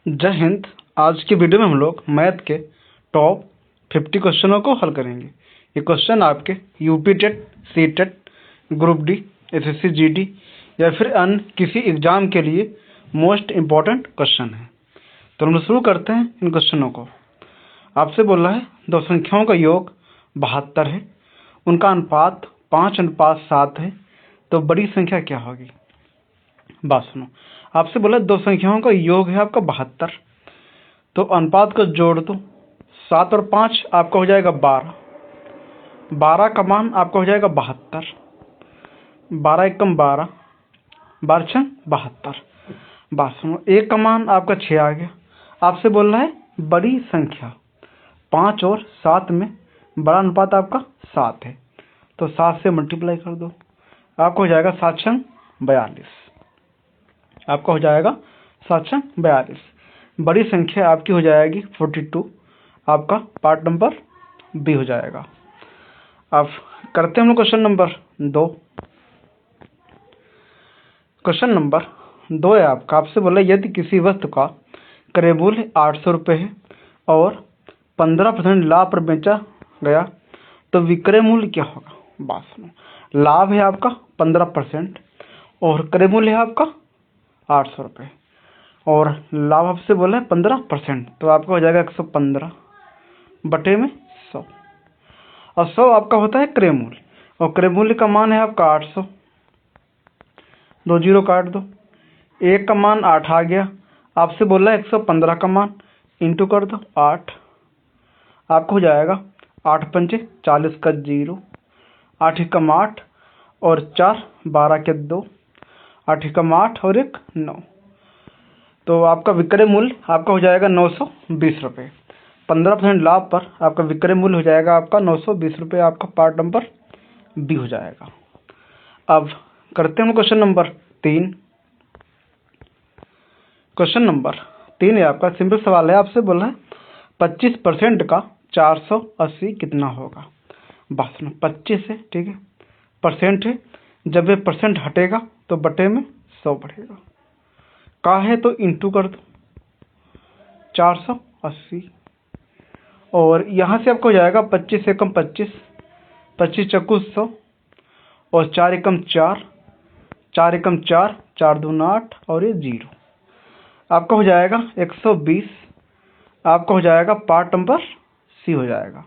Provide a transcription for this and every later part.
जय हिंद। आज की वीडियो में हम लोग मैथ के टॉप 50 क्वेश्चनों को हल करेंगे। ये क्वेश्चन आपके UP TET, C TET, group D, SSC GD या फिर अन्य किसी एग्जाम के लिए मोस्ट इम्पॉर्टेंट क्वेश्चन है। तो हम लोग शुरू करते हैं इन क्वेश्चनों को। आपसे बोल रहा है दो संख्याओं का योग 72 है, उनका अनुपात 5:7 है, तो बड़ी संख्या क्या होगी। बात सुनो। आपसे बोला दो संख्याओं का योग है आपका 72, तो अनुपात को जोड़ दो। 7 और 5 आपका हो जाएगा 12, 12 का मान आपका हो जाएगा 72, 12 एकम 12, 12 छंग 72। बात सुनो, एक का मान आपका 6 आ गया। आपसे बोल रहा है बड़ी संख्या 5 और 7 में बड़ा अनुपात आपका 7 है, तो 7 से मल्टीप्लाई कर दो, आपको हो जाएगा 7 छंग 42। आपका हो जाएगा 7 छंग 42। बड़ी संख्या आपकी हो जाएगी 42। आपका पार्ट नंबर बी हो जाएगा। अब करते हैं हम क्वेश्चन नंबर 2। क्वेश्चन नंबर 2 है आपका। आपसे बोला यदि किसी वस्तु का क्रय मूल्य 800 रुपये है और 15% लाभ पर बेचा गया तो विक्रय मूल्य क्या होगा। बात सुनो, लाभ है आपका 15% और क्रय मूल्य है आपका 800 रुपये और लाभ आपसे बोला है 15%, तो आपका हो जाएगा 115 बटे में 100। और 100 आपका होता है क्रय मूल्य और क्रय मूल्य का मान है आपका 800। 2 जीरो काट दो, एक का मान 8 आ गया। आपसे बोला है 115 का मान इंटू कर दो 8, आपको हो जाएगा 8 पंचे 40 का 0, 8 एकम 8 और 4 12 के 2, 8 एकम 8 और 1 9, तो आपका विक्रय मूल्य आपका हो जाएगा 920 रुपये। 15% लाभ पर आपका विक्रय मूल्य हो जाएगा आपका 920 रुपये। आपका पार्ट नंबर बी हो जाएगा। अब करते हैं क्वेश्चन नंबर 3। क्वेश्चन नंबर 3 है आपका। सिंपल सवाल है। आपसे बोला है 25% का 480 कितना होगा। बात सुनो, 25 है, ठीक है, परसेंट है, जब ये परसेंट हटेगा तो बटे में 100 बढ़ेगा। का है तो इंटू कर दो 480 और यहाँ से आपको हो जाएगा 25 एकम 25, 25 चक्कू 100 और 4 एकम 4, 4 एकम 4, 4 दूना 8 और ये 0, आपका हो जाएगा 120। आपका हो जाएगा पार्ट नंबर सी हो जाएगा।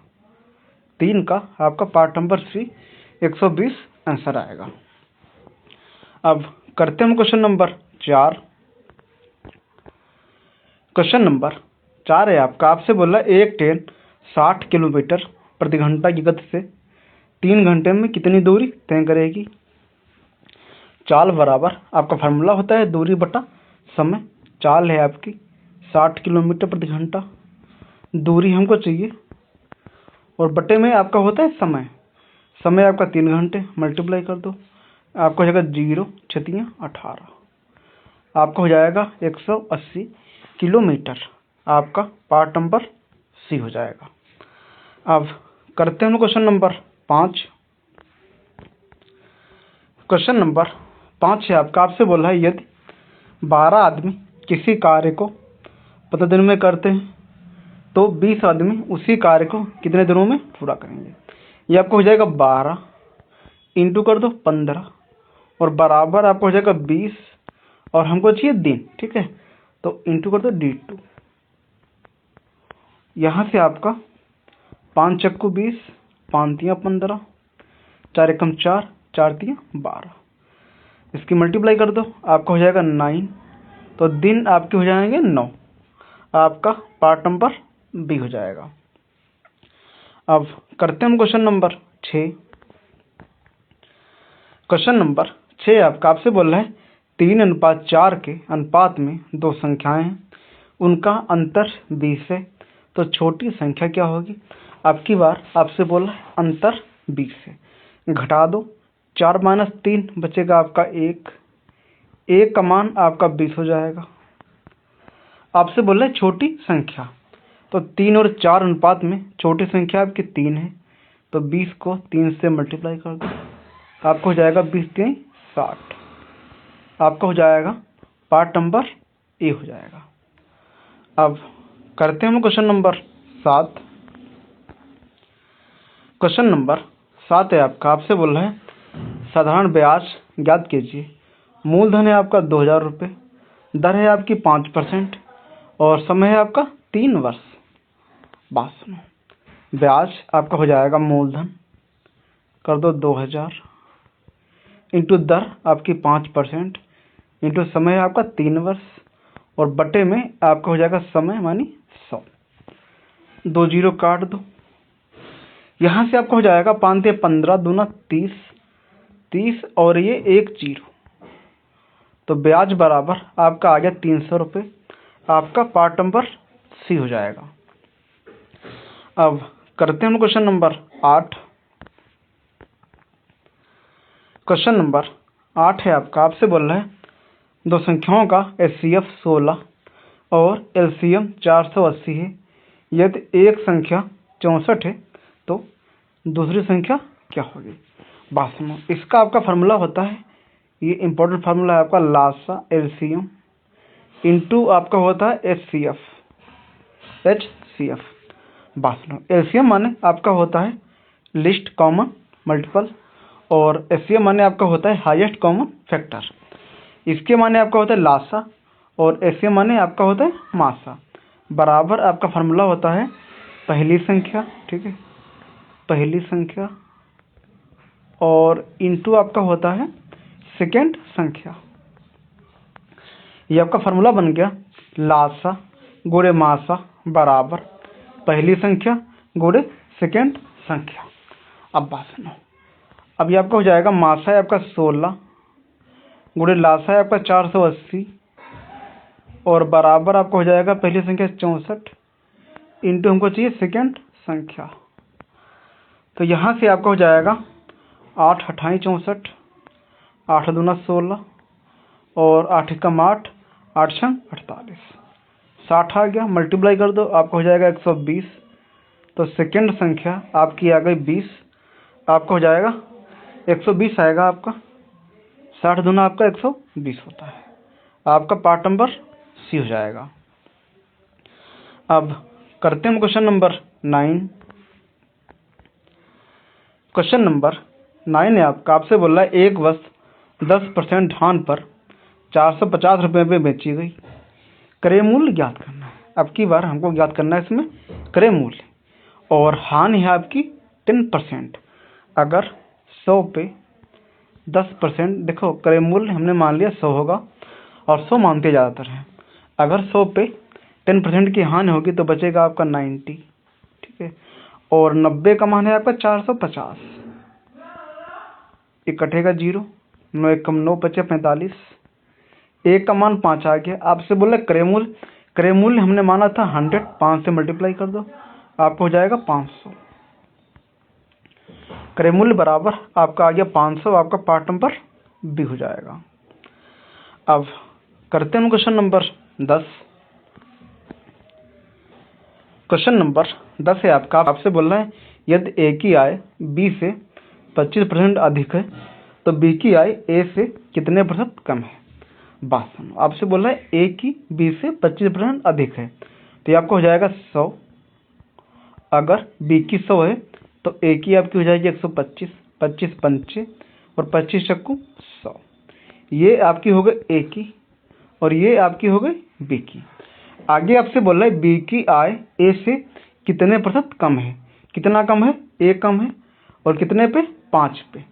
3 का आपका पार्ट नंबर सी 120 आंसर आएगा। अब करते हैं क्वेश्चन नंबर 4। क्वेश्चन नंबर 4 है आपका। आपसे बोला एक ट्रेन 60 किलोमीटर प्रति घंटा की गति से 3 घंटे में कितनी दूरी तय करेगी। चाल बराबर आपका फार्मूला होता है दूरी बटा समय। चाल है आपकी 60 किलोमीटर प्रति घंटा, दूरी हमको चाहिए और बटे में आपका होता है समय। समय आपका 3 घंटे, मल्टीप्लाई कर दो, आपको हो जाएगा 0 छतियाँ 18, आपका हो जाएगा 180 किलोमीटर। आपका पार्ट नंबर सी हो जाएगा। अब करते हैं क्वेश्चन नंबर 5। क्वेश्चन नंबर 5 है आपका। आपसे बोला है यदि 12 आदमी किसी कार्य को 15 दिन में करते हैं तो 20 आदमी उसी कार्य को कितने दिनों में पूरा करेंगे। ये आपको हो जाएगा 12 इंटू कर दो 15 और बराबर आपको हो जाएगा 20 और हमको चाहिए दिन, ठीक है, तो इंटू कर दो D2। यहाँ से आपका 5 चक्कू 20, 5 तियाँ 15, 4 एकम 4, 4 तियाँ 12, इसकी मल्टीप्लाई कर दो, आपका हो जाएगा 9, तो दिन आपके हो जाएंगे 9। आपका पार्ट नंबर बी हो जाएगा। अब करते हैं हम क्वेश्चन नंबर 6। क्वेश्चन नंबर 6 आपका। आपसे बोल रहा है 3:4 के अनुपात में दो संख्याएं हैं, उनका अंतर 20 है, तो छोटी संख्या क्या होगी। आपकी बार आपसे बोला है अंतर 20 है, घटा दो, 4 - 3 बचेगा आपका 1, 1 का मान आपका 20 हो जाएगा। आपसे बोल रहा है छोटी संख्या, तो 3 और 4 अनुपात में छोटी संख्या आपकी 3 है, तो 20 को 3 से मल्टीप्लाई कर दो, आपको हो जाएगा 20 3 60। 60 आपका हो जाएगा पार्ट नंबर ए हो जाएगा। अब करते हैं हम क्वेश्चन नंबर 7। क्वेश्चन नंबर 7 है आपका, आपसे बोल रहा है साधारण ब्याज ज्ञात कीजिए। मूलधन है आपका 2000 रुपये, दर है आपकी 5% और समय है आपका 3 वर्ष। बात सुनो, ब्याज आपका हो जाएगा मूलधन कर दो 2000 इंटू दर आपकी 5% इंटू समय आपका 3 वर्ष और बटे में आपका हो जाएगा समय मानी 100। 2 जीरो काट दो, यहाँ से आपका हो जाएगा 5 से 15 दूना 30 30 और ये 1 जीरो, तो ब्याज बराबर आपका आ गया 300 रुपये। आपका पार्ट नंबर सी हो जाएगा। अब करते हैं हम क्वेश्चन नंबर 8। क्वेश्चन नंबर 8 है आपका, आपसे बोल रहा है दो संख्याओं का एचसीएफ 16 और एलसीएम 480 है। यदि एक संख्या 64 है तो दूसरी संख्या क्या होगी। बात सुनो, इसका आपका फार्मूला होता है, ये इंपॉर्टेंट फार्मूला है आपका, लासा एलसीएम इंटू आपका होता है एचसीएफ। बात सुनो, एलसीएम माने आपका होता है लिस्ट कॉमन मल्टीपल और एचसीएफ माने आपका होता है हाईएस्ट कॉमन फैक्टर। इसके माने आपका होता है लासा और एचसीएफ माने आपका होता है मासा। बराबर आपका फार्मूला होता है पहली संख्या, ठीक है, पहली संख्या और इंटू आपका होता है सेकेंड संख्या। ये आपका फार्मूला बन गया लासा गुणे मासा बराबर पहली संख्या गुणे सेकेंड संख्या। अब बात सुनो, अब ये आपका हो जाएगा मासा है आपका 16 गुणे लासा है आपका 480 और बराबर आपका हो जाएगा पहली संख्या 64 इंटू हमको चाहिए सेकेंड संख्या। तो यहाँ से आपका हो जाएगा 8 अट्ठाई 64 8 दूना 16 और 8 कम 8 8 छंग 48 60 आ गया। मल्टीप्लाई कर दो, आपका हो जाएगा 120। तो सेकेंड संख्या आपकी आ गई 20, आपका हो जाएगा 120 आएगा आपका। 60 दूना आपका 120 होता है। आपका पार्ट नंबर सी हो जाएगा। अब करते हैं क्वेश्चन नंबर 9। क्वेश्चन नंबर 9 है आपका, आपसे बोल रहा है एक वस्तु 10% धान पर 450 रुपये में बेची गई, क्रय मूल्य ज्ञात करना है। अब की बार हमको ज्ञात करना है इसमें क्रय मूल्य और हानि है आपकी 10%। अगर 100 पे 10%, देखो क्रय मूल्य हमने मान लिया 100 होगा और 100 मानते ज़्यादातर हैं। अगर 100 पे 10% की हानि होगी तो बचेगा आपका 90, ठीक है, और 90 का मान है आपका 450। ये कटेगा 0, 9 एक कम 9 बचे 45, एक का मान 5 आ गया। आपसे बोला क्रय मूल्य हमने माना था 100, 5 से मल्टीप्लाई कर दो, आपको हो जाएगा 500। क्रय मूल्य बराबर आपका आ गया 500, आपका पार्ट नंबर बी हो जाएगा। अब करते हैं क्वेश्चन नंबर 10। क्वेश्चन नंबर 10 है आपका, आपसे बोल रहा है यदि ए की आय बी से 25% अधिक है तो बी की आय ए से कितने प्रतिशत कम है। बात सुनो, आपसे बोल रहा है ए की बी से 25% अधिक है तो ये आपको हो जाएगा 100। अगर बी की 100 है तो ए की आपकी हो जाएगी 125, 25 पंचे और 25 चक्कू 100। ये आपकी हो गई ए की और ये आपकी हो गई बी की। आगे आपसे बोल रहा है बी की आय ए से कितने प्रतिशत कम है। कितना कम है, ए कम है और कितने पे 5 पे,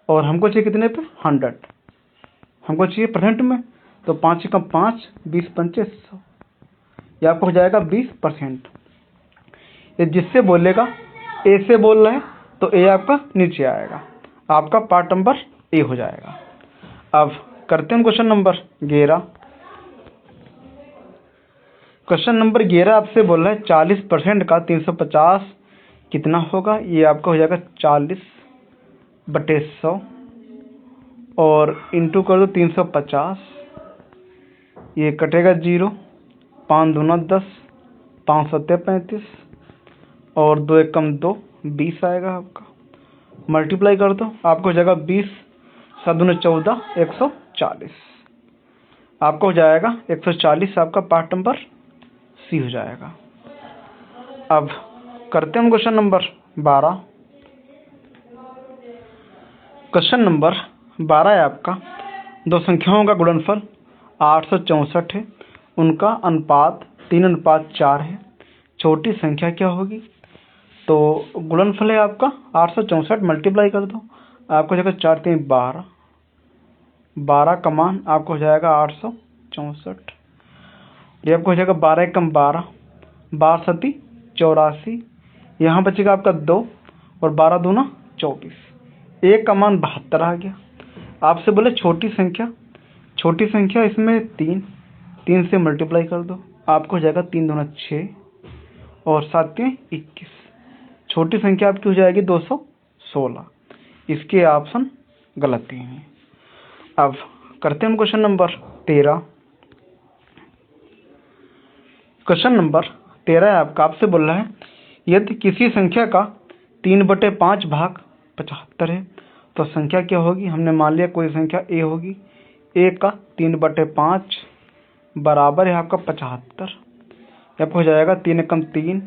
और हमको चाहिए कितने पे 100, हमको चाहिए परसेंट में, तो 5 कम 5 20 पंचे 100, ये आपको हो जाएगा 20%। ये जिससे बोलेगा ए से बोल रहे हैं तो ए आपका नीचे आएगा, आपका पार्ट नंबर ए हो जाएगा। अब करते हैं क्वेश्चन नंबर 11। क्वेश्चन नंबर 11 आपसे बोल रहा है 40% का 350 कितना होगा। ये आपका हो जाएगा 40/100 और इंटू कर दो 350, ये कटेगा 0, 5 दूना 10, 5 सत्ते 35 और 2 एक कम 2 20 आएगा आपका। मल्टीप्लाई कर दो, आपको हो जाएगा 20, 7 दूना 14, 140, आपको हो जाएगा 140, आपका पार्ट नंबर सी हो जाएगा। अब करते हैं हम क्वेश्चन नंबर 12। क्वेश्चन नंबर 12 है आपका, दो संख्याओं का गुणनफल 864 है, उनका अनुपात 3:4 है, छोटी संख्या क्या होगी? तो गुणनफल है आपका 864, मल्टीप्लाई कर दो, आपको हो जाएगा 4 3 12, 12 का मान आपको हो जाएगा 864। ये आपको हो जाएगा 12 एकम 12, 12 सती 84, यहाँ बचेगा आपका 2 और 12 दूना 24, एक का मान 72 आ गया। आपसे बोले छोटी संख्या इसमें 3 से मल्टीप्लाई कर दो, आपको हो जाएगा 3 दूना 6 और 7 में 21, छोटी संख्या आपकी हो जाएगी 216। इसके ऑप्शन गलत ही हैं। अब करते हैं हम क्वेश्चन नंबर 13। क्वेश्चन नंबर 13 है आपका, आपसे बोल रहा है यदि किसी संख्या का 3/5 भाग 75 है तो संख्या क्या होगी? हमने मान लिया कोई संख्या a होगी, a का 3/5 बराबर है आपका 75। आपको हो जाएगा 3 एकम 3,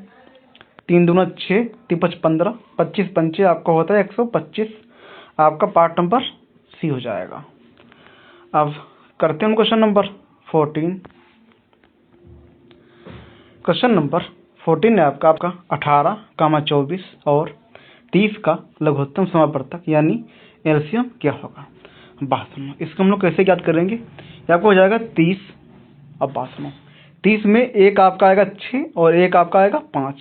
3 दूना 6, 3 5 15, 25 पंचे आपका होता है 125। आपका पार्ट नंबर सी हो जाएगा। अब करते हैं हम क्वेश्चन नंबर 14। क्वेश्चन नंबर 14 है आपका 18, 24 और 30 का लघुत्तम समापवर्तक यानी एलसीएम क्या होगा? बात सुनो, इसको हम लोग कैसे याद करेंगे? आपको हो जाएगा 30। अब बात सुनो, 30 में एक आपका आएगा 6 और एक आपका आएगा 5।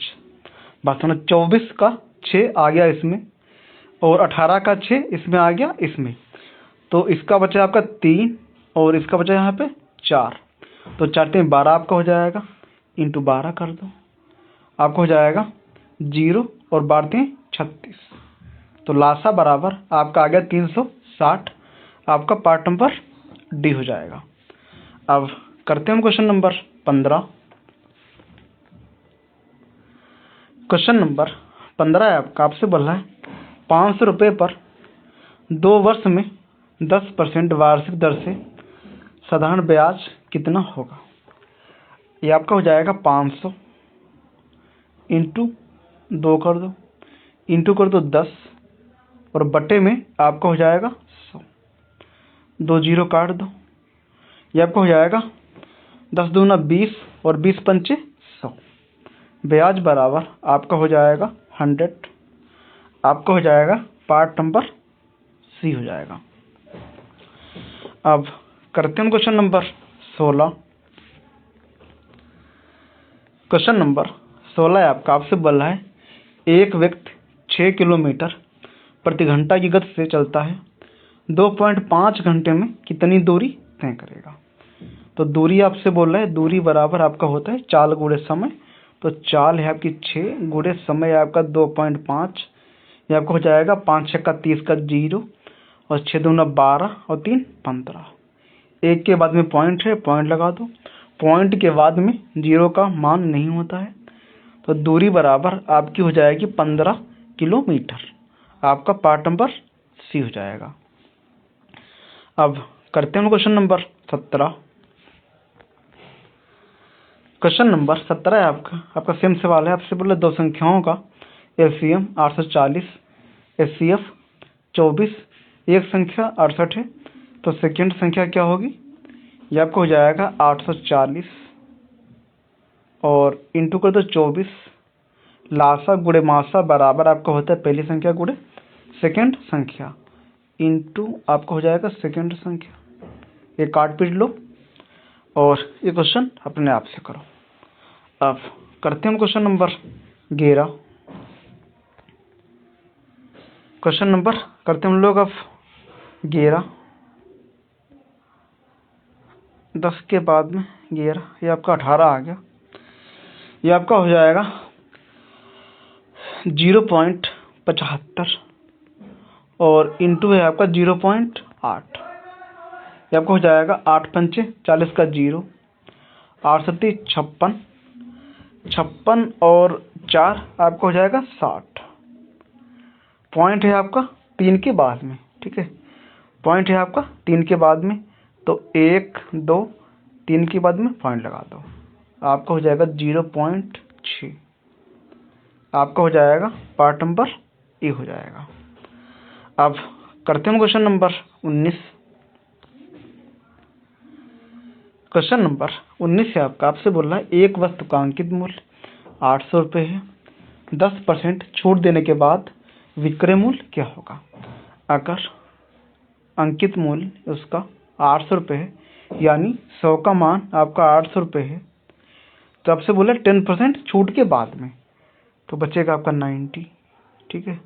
बात सुनो, 24 का 6 आ गया इसमें और 18 का 6 इसमें आ गया इसमें, तो इसका बचा आपका 3 और इसका बचा यहाँ पे 4, तो 4 3 12 आपका हो जाएगा, इंटू 12 कर दो, आपको हो जाएगा 0 और 12 3 36, तो लासा बराबर आपका आ गया 360। आपका पार्ट नंबर डी हो जाएगा। अब करते हैं हम क्वेश्चन नंबर 15। क्वेश्चन नंबर 15 है आपका, आपसे बोल रहा है 500 रुपये पर 2 वर्ष में 10% वार्षिक दर से साधारण ब्याज कितना होगा? ये आपका हो जाएगा 500 इंटू 2 कर दो, इंटू कर दो 10 और बटे में आपका हो जाएगा 100, 2 0 काट दो, ये आपका हो जाएगा 10 दूना 20 और 20 पंचे 100, ब्याज बराबर आपका हो जाएगा 100। आपका हो जाएगा पार्ट नंबर सी हो जाएगा। अब करते हैं क्वेश्चन नंबर 16। क्वेश्चन नंबर 16 है आपका, आपसे बोल रहा है एक व्यक्ति 6 किलोमीटर प्रति घंटा की गति से चलता है, 2.5 घंटे में कितनी दूरी तय करेगा? तो दूरी आपसे बोल रहा है, दूरी बराबर आपका होता है चाल गुणे समय, तो चाल है आपकी 6 गुणे समय है आपका 2.5, ये आपको हो जाएगा 5 6 का 30 का 0 और 6 दूना 12 और 3 15, एक के बाद में पॉइंट है, पॉइंट लगा दो, पॉइंट के बाद में 0 का मान नहीं होता है, तो दूरी बराबर आपकी हो जाएगी 15 किलोमीटर। आपका पार्ट नंबर सी हो जाएगा। अब करते हैं क्वेश्चन नंबर 17। क्वेश्चन नंबर 17 है आपका सेम सवाल है, आपसे बोले दो संख्याओं का एलसीएम 840, एचसीएफ 24, एक संख्या 68 है, तो सेकेंड संख्या क्या होगी? ये आपको हो जाएगा 840 और इंटू कर दो 24, लासा गुणे मासा बराबर आपका होता है पहली संख्या गुणे सेकेंड संख्या, इंटू आपको हो जाएगा सेकेंड संख्या। ये काट पीट लो और ये क्वेश्चन अपने आप से करो। अब करते हैं क्वेश्चन नंबर 11। क्वेश्चन नंबर करते हैं हम लोग अब 11, 10 के बाद में 11, ये आपका 18 आ गया, ये आपका हो जाएगा 0.75 और इंटू है आपका 0.8, ये आपको हो जाएगा 8 पंचे 40 का 0, 8 सत्ती 56, 56 और 4 आपको हो जाएगा 60, पॉइंट है आपका 3 के बाद में, ठीक है, पॉइंट है आपका 3 के बाद में, तो 1 2 3 के बाद में पॉइंट लगा दो, आपका हो जाएगा 0.6। आपका हो जाएगा पार्ट नंबर ए हो जाएगा। अब करते हैं क्वेश्चन नंबर 19। क्वेश्चन नंबर 19 है आपका, आपसे बोल रहा है एक वस्तु का अंकित मूल्य 800 रुपये है, 10% छूट देने के बाद विक्रय मूल्य क्या होगा। अगर अंकित मूल्य उसका 800 रुपये है, यानी 100 का मान आपका 800 रुपये है, तो आपसे बोला 10% छूट के बाद में, तो बचेगा आपका 90, ठीक है।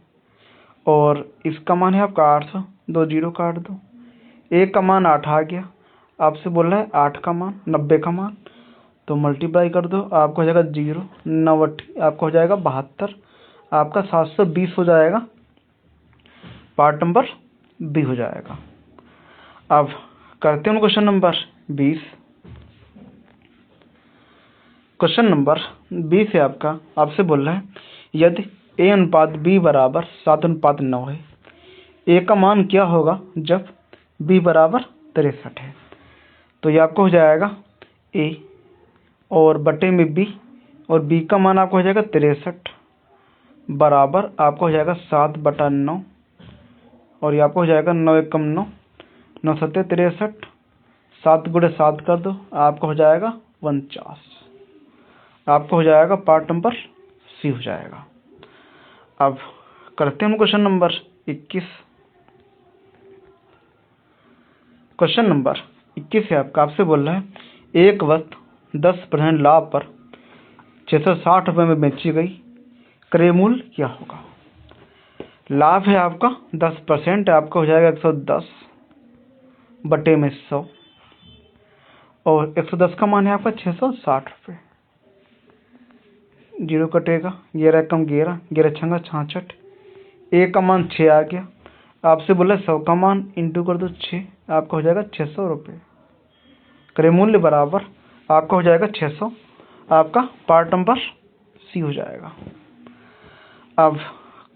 और इसका मान है आपका 800, 2 जीरो काट दो, एक का मान 8 आ गया, आपसे बोल रहा है 8 का मान 90 का मान, तो मल्टीप्लाई कर दो, आपको हो जाएगा 0 9 आपका हो जाएगा 72, आपका 720 हो जाएगा, पार्ट नंबर बी हो जाएगा। अब करते हैं क्वेश्चन नंबर 20। क्वेश्चन नंबर 20 है आपका, आपसे बोल रहा है यदि a अनुपात b बराबर 7:9 है, a का मान क्या होगा जब b बराबर 63 है। तो ये आपको हो जाएगा a और बटे में b, और b का मान आपको हो जाएगा 63 बराबर आपको हो जाएगा 7/9, और ये आपको हो जाएगा 9 एकम 9, 9 सत्ते 63, 7 गुणे 7 कर दो, आपका हो जाएगा 49। आपका हो जाएगा पार्ट नंबर सी हो जाएगा। अब करते हैं क्वेश्चन नंबर 21। क्वेश्चन नंबर 21 है आपका, आपसे बोल रहा है एक वस्तु 10% लाभ पर 660 रुपये में बेची गई, क्रय मूल्य क्या होगा। लाभ है आपका 10%, आपका हो जाएगा 110 बटे में 100, और 110 का मान है आपका 660 रुपये, जीरो कटेगा, 11 कम 11, 11 छंगा 66, ए का मान 6 आ गया, आपसे बोला 100 का मान इंटू कर दो 6, आपका हो जाएगा 600 रुपये, क्रय मूल्य बराबर आपका हो जाएगा 600, आपका पार्ट नंबर सी हो जाएगा। अब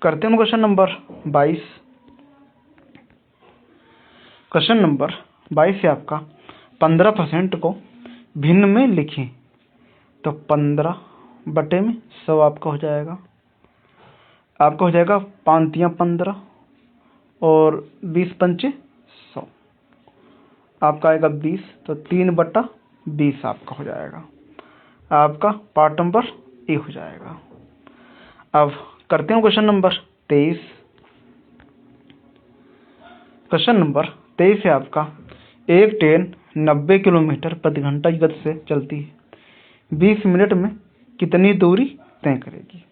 करते हैं क्वेश्चन नंबर 22। क्वेश्चन नंबर 22 है आपका, 15% को भिन्न में लिखें, तो 15 बटे में 100 आपका हो जाएगा, आपका हो जाएगा 5 तियां 15 और 20 पंचे 100, आपका आएगा 20, तो 3/20 आपका हो जाएगा, आपका पार्ट नंबर ए हो जाएगा। अब करते हैं क्वेश्चन नंबर 23। क्वेश्चन नंबर 23 है आपका, एक ट्रेन 90 किलोमीटर प्रति घंटा की गति से चलती है, 20 मिनट में कितनी दूरी तय करेगी।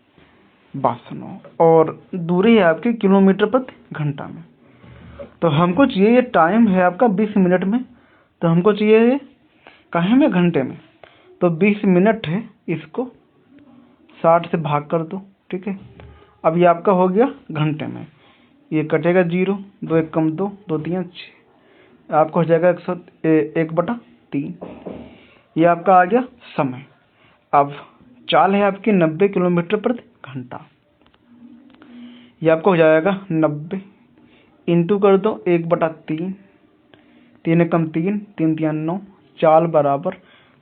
बात सुनो, और दूरी है आपकी किलोमीटर प्रति घंटा में, तो हमको चाहिए ये टाइम है आपका 20 मिनट में, तो हमको चाहिए काहे में घंटे में, तो 20 मिनट है, इसको 60 से भाग कर दो, ठीक है। अब ये आपका हो गया घंटे में, ये कटेगा 0, 2 एक कम 2, 2 तियां 6, आपका हो जाएगा 1/3, ये आपका आ गया समय। अब चाल है आपकी 90 किलोमीटर प्रति घंटा, ये आपका हो जाएगा 90 इंटू कर दो 1/3, 3 एकम 3, 3 तियां 9, चाल बराबर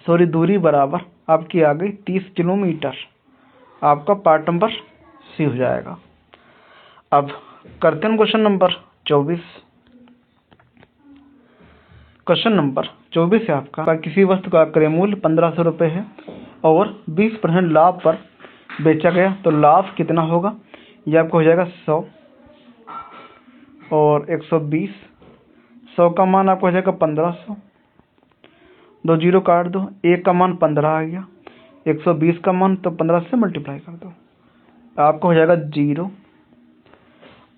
दूरी बराबर आपकी आ गई 30 किलोमीटर, आपका पार्ट नंबर सी हो जाएगा। अब करते हैं क्वेश्चन नंबर 24। क्वेश्चन नंबर 24 है आपका, किसी वस्तु का क्रय मूल्य 1500 रुपये है और 20% लाभ पर बेचा गया, तो लाभ कितना होगा। यह आपको हो जाएगा 100 और 120, 100 का मान आपको हो जाएगा 1500, 2 जीरो काट दो, एक का मान 15 आ गया, 120 का मान तो 15 से मल्टीप्लाई कर दो, आपका हो जाएगा 0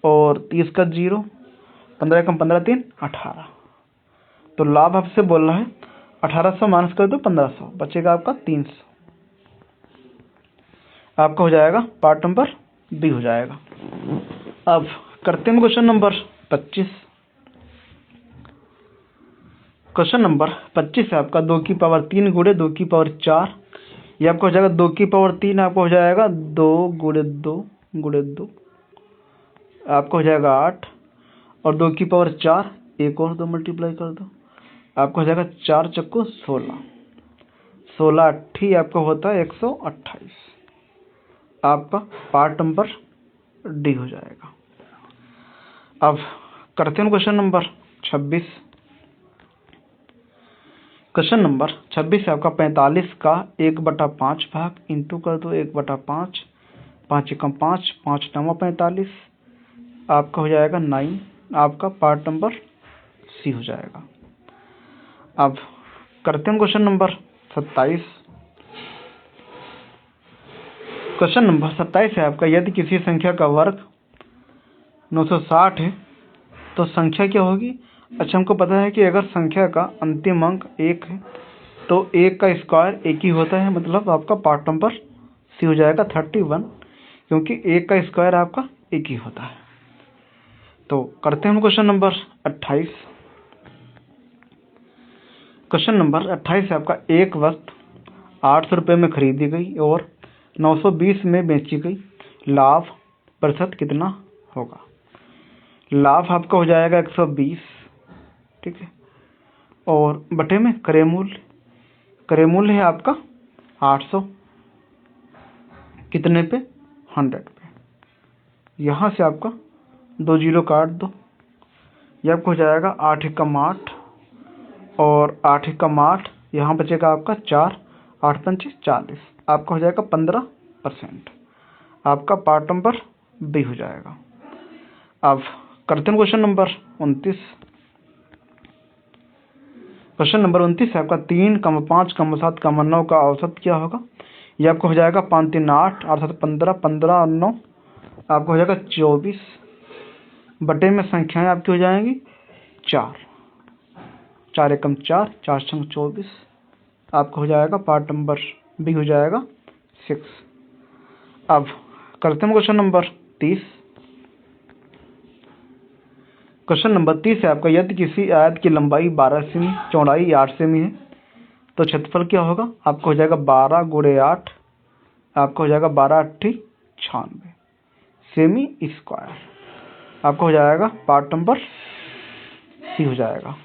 और 30 का 0, 15 कम 15 3 18, तो लाभ आपसे बोल रहा है 1800 माइनस कर दो 1500, बचेगा आपका 300, आपका हो जाएगा पार्ट नंबर बी हो जाएगा। अब करते हैं क्वेश्चन नंबर 25। क्वेश्चन नंबर 25 है आपका, 2 की पावर 3 गुणे 2 की पावर 4, ये आपको हो जाएगा 2 की पावर 3, आपको हो जाएगा 2 गुणे 2 गुणे 2, आपको हो जाएगा 8, और 2 की पावर 4 एक और 2 मल्टीप्लाई कर दो, आपको हो जाएगा 4 चक्को 16, 16 80 आपका होता है 128। आपका पार्ट नंबर डी हो जाएगा। अब करते हैं क्वेश्चन नंबर 26। क्वेश्चन नंबर 26 है आपका 45 का 1/5 भाग इंटू कर दो 1/5, 5 एकम 5, 5 9 45, आपका हो जाएगा 9। आपका पार्ट नंबर सी हो जाएगा। अब करते हैं क्वेश्चन नंबर 27। क्वेश्चन नंबर 27 है आपका यदि किसी संख्या का वर्ग 960 है तो संख्या क्या होगी। अच्छा, हमको पता है कि अगर संख्या का अंतिम अंक 1 है तो 1 का स्क्वायर 1 ही होता है, मतलब आपका पार्ट नंबर सी हो जाएगा 31, क्योंकि 1 का स्क्वायर आपका 1 ही होता है। तो करते हैं हम क्वेश्चन नंबर 28। क्वेश्चन नंबर 28 है आपका एक वस्तु 800 रुपये में खरीदी गई और 920 में बेची गई, लाभ प्रतिशत कितना होगा। लाभ आपका हो जाएगा 120, ठीक है, और बटे में क्रय मूल्य है आपका 800, कितने पे 100 पे। यहाँ से आपका 2 जीरो काट दो, ये आपको हो जाएगा 8 एकम 8 और 8 एकम 8, यहाँ बचेगा आपका 4, 8 पंचे 40, आपका हो जाएगा 15%। आपका पार्ट नंबर बी हो जाएगा। अब करते हैं क्वेश्चन नंबर 29। क्वेश्चन नंबर 29 है आपका 3, 5, 7, 9 का औसत क्या होगा। ये आपको हो जाएगा 5 3 8, 8 7 15, 15 और 9 आपको हो जाएगा 24, बटे में संख्याएं आपकी हो जाएंगी 4, 4 एकम 4, 4 छंग 24, आपका हो जाएगा पार्ट नंबर बी हो जाएगा 6। अब करते हैं क्वेश्चन नंबर 30। क्वेश्चन नंबर 30 है आपका यदि किसी आयत की लंबाई 12 सेमी, चौड़ाई 8 सेमी है तो क्षेत्रफल क्या होगा। आपको हो जाएगा 12 गुणे 8, आपको हो जाएगा 12 8 96 सेमी स्क्वायर, आपको हो जाएगा पार्ट नंबर सी हो जाएगा।